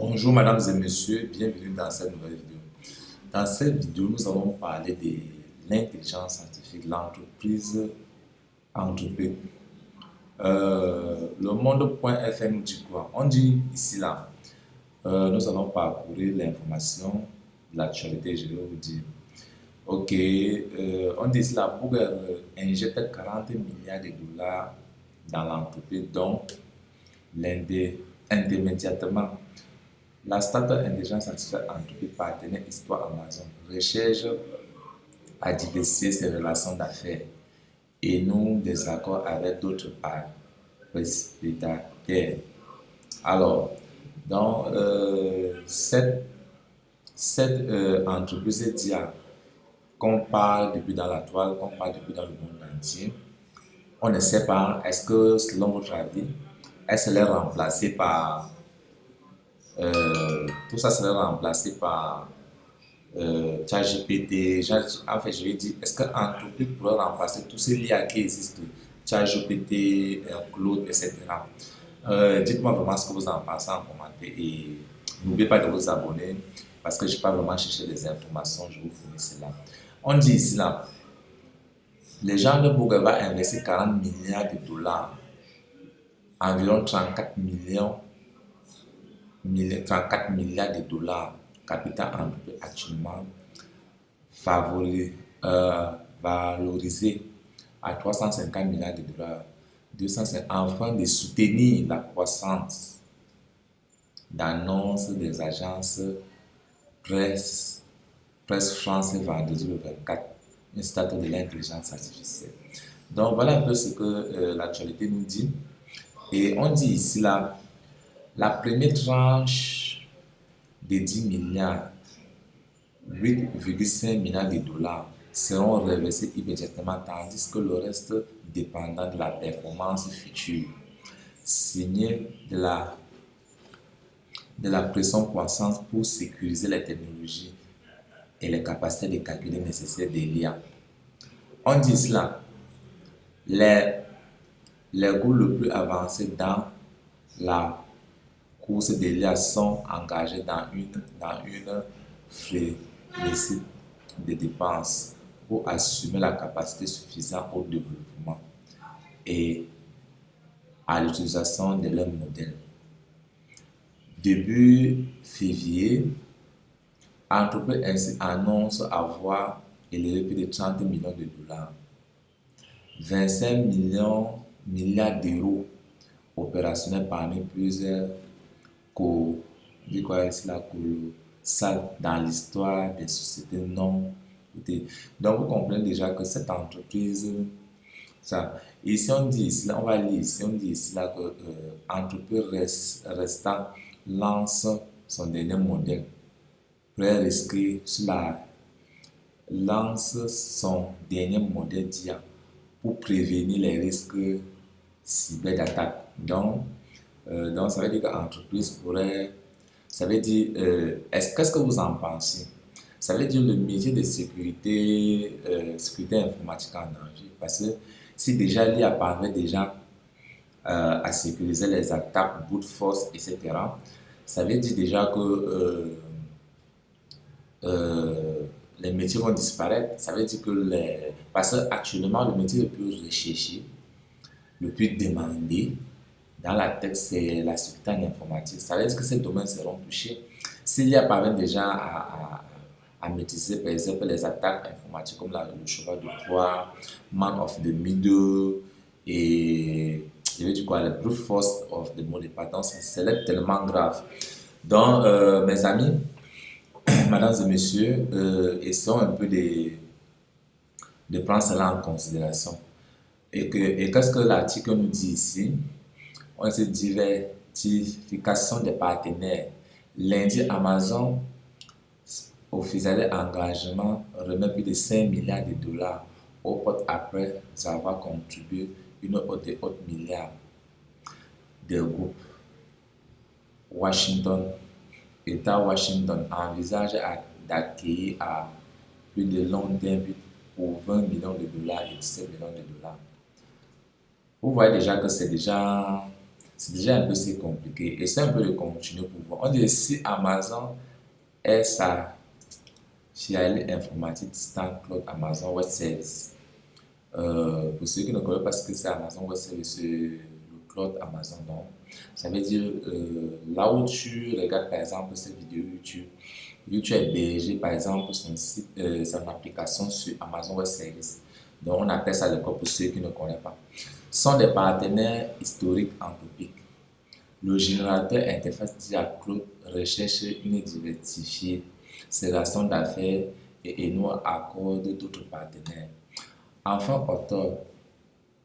Bonjour mesdames et messieurs, bienvenue dans cette nouvelle vidéo. Dans cette vidéo, nous allons parler de l'intelligence artificielle, l'entreprise entreprise. Le monde.fm nous dit quoi? On dit ici là, nous allons parcourir l'information de l'actualité, je vais vous dire. Ok, on dit ici là, Google injecte 40 milliards de dollars dans l'entreprise, donc immédiatement. La start-up intelligence artificielle entreprise partenaire Histoire Amazon recherche à diversifier ses relations d'affaires et nous des accords avec d'autres prestataires. Alors, dans cette entreprise d'IA qu'on parle depuis dans la toile, qu'on parle depuis dans le monde entier, on ne sait pas, est-ce que selon votre avis, elle serait remplacée par tout ça serait remplacé par ChatGPT. En fait, je vais dire, est-ce qu'entreprise pourrait remplacer tous ces liens qui existent, ChatGPT, Claude, etc. Dites-moi vraiment ce que vous en pensez en commentaire et n'oubliez pas de vous abonner parce que je ne vais pas vraiment chercher des informations, je vous fournis cela. On dit ici là, les gens de Google vont investir 40 milliards de dollars, environ 34 milliards de dollars capital entreprise actuellement valorisé à 350 milliards de dollars. 250, afin de soutenir la croissance d'annonces des agences presse, presse France et Vendredi le 24, une statue de l'intelligence artificielle. Donc voilà un peu ce que l'actualité nous dit. Et on dit ici là, la première tranche de 10 milliards, 8,5 milliards de dollars seront reversés immédiatement, tandis que le reste dépendant de la performance future. Signé de la pression croissance pour sécuriser les technologies et les capacités de calcul nécessaires de l'IA. On dit cela, les groupes les plus avancés dans la course de l'IA sont engagés dans une frénésie de dépenses pour assumer la capacité suffisante au développement et à l'utilisation de leurs modèles. Début février, l'entreprise ainsi annonce avoir élevé plus de 30 millions de dollars, 25 milliards d'euros opérationnels parmi plusieurs colossales dans l'histoire des sociétés non cotées. Donc vous comprenez déjà que cette entreprise, ça, ici on dit ici, on va lire ici, on dit ici là que entreprise restant lance son dernier modèle, pré-rescrit sur la lance son dernier modèle d'IA pour prévenir les risques cyberattaques. Donc, ça veut dire que l'entreprise pourrait. Ça veut dire. Qu'est-ce que vous en pensez? Ça veut dire le métier de sécurité informatique en danger. Parce que si déjà l'IA parvient déjà à sécuriser les attaques, brute force, etc., ça veut dire déjà que les métiers vont disparaître. Ça veut dire que parce qu'actuellement, le métier le plus recherché, le plus demandé dans la tech, c'est la sécurité en informatique. Ça veut dire que ces domaines seront touchés. S'il y a parvient déjà à maîtriser, par exemple, les attaques informatiques comme le cheval de Troie, man of the middle et je veux dire quoi, le brute force of the mot de pardon, c'est tellement grave. Donc, mes amis, mesdames et messieurs, essayons un peu de prendre cela en considération. Et qu'est-ce que l'article nous dit ici? On dit diversification des partenaires. Lundi, Amazon officiel engagement remet plus de 5 milliards de dollars au porte après avoir contribué une hausse de 8 milliards de groupes. État Washington envisage d'accueillir à plus de long terme pour 20 millions de dollars et 17 millions de dollars. Vous voyez déjà que c'est déjà C'est déjà un peu si compliqué. Et c'est un peu de continuer pour voir. On dit si Amazon est sa filiale informatique distant Cloud Amazon Web Service. Pour ceux qui ne connaissent pas ce que c'est Amazon Web Service, c'est le cloud Amazon. Donc, ça veut dire là où tu regardes par exemple cette vidéo YouTube, vu que tu as hébergé par exemple son site, son application sur Amazon Web Service. Donc, on appelle ça le code pour ceux qui ne connaissent pas. Ce sont des partenaires historiques anthropiques. Le générateur interface dia Cloud recherche une diversifiée sélection d'affaires et nous accorde d'autres partenaires. En fin octobre,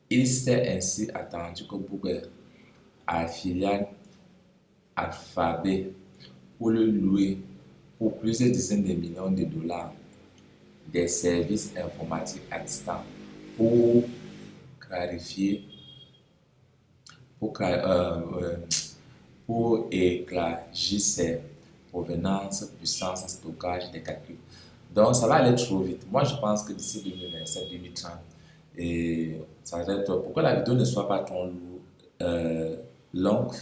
il s'est ainsi attendu que Google affiliate Alphabet pour le louer pour plusieurs dizaines de millions de dollars des services informatiques à distance pour clarifier, pour éclaircir ses provenances, puissance, stockage des calculs. Donc, ça va aller trop vite. Moi, je pense que d'ici 2027-2030, et ça va être. Pourquoi la vidéo ne soit pas trop longue,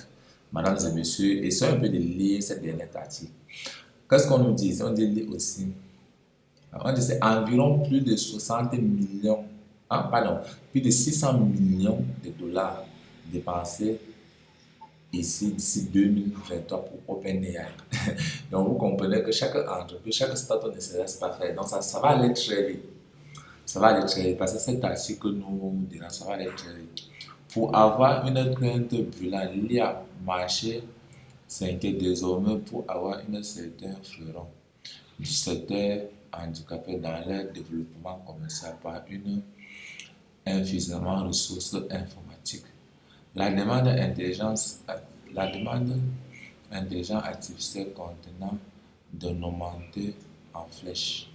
mesdames et messieurs, et c'est un peu de lire cette dernière partie. Qu'est-ce qu'on nous dit? On dit aussi. On dit c'est environ plus de 60 millions, plus de 600 millions de dollars dépensés ici d'ici 2023 pour OpenAI. Donc vous comprenez que chaque entreprise, chaque start-up ne se laisse pas faire. Donc ça va aller très vite. Ça va aller très vite parce que cet article que nous dirons, ça va aller très vite. Pour avoir une crainte violente, l'IA marché s'inquiète désormais pour avoir une certaine fleuron du secteur handicapé dans leur développement commercial par une insuffisamment ressources informatiques. La demande intelligence artificielle contenant de augmenter en flèche.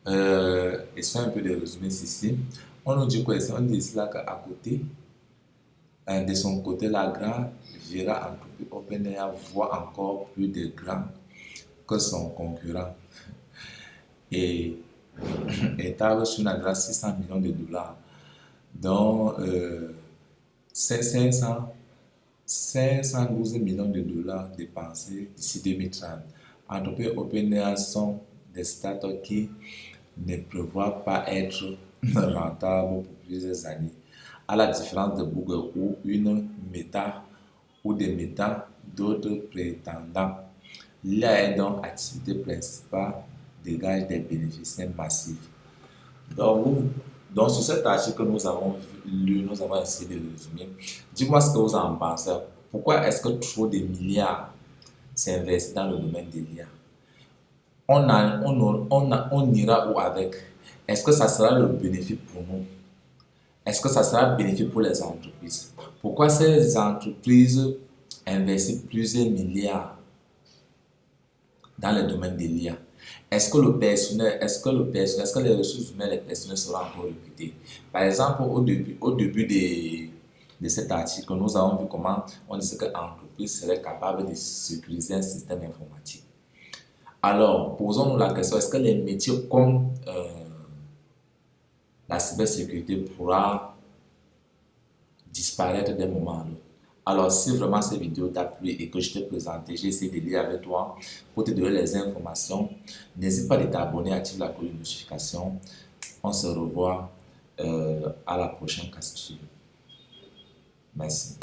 Et c'est un peu de résumé ici. On nous dit quoi ici? On dit cela qu'à côté, de son côté, la grande Vira entreprise OpenAI voit encore plus de grand que son concurrent et étale sur une adresse 600 millions de dollars, dont 512 millions de dollars dépensés d'ici 2030. Entreprises OpenAI sont des startups qui ne prévoient pas être rentables pour plusieurs années, à la différence de Google ou une Meta ou des Meta d'autres prétendants. L'IA est donc activité principale, dégage des bénéfices massifs. Donc, sur cet article que nous avons lu, nous avons essayé de résumer. Dis-moi ce que vous en pensez. Pourquoi est-ce que trop de milliards s'investissent dans le domaine de l'IA? On ira où avec? Est-ce que ça sera le bénéfice pour nous? Est-ce que ça sera bénéfique pour les entreprises? Pourquoi ces entreprises investissent plusieurs milliards dans le domaine de l'IA? Est-ce que les ressources humaines, les personnels seront encore recrutés? Par exemple, au début de cet article, nous avons vu comment on disait que l'entreprise serait capable de sécuriser un système informatique. Alors, posons-nous la question, est-ce que les métiers comme la cybersécurité pourra disparaître d'un moment à l'autre? Alors, si vraiment cette vidéo t'a plu et que je t'ai présenté, j'ai essayé de lire avec toi pour te donner les informations, n'hésite pas à t'abonner, active la cloche de notification. On se revoit à la prochaine cassure. Merci.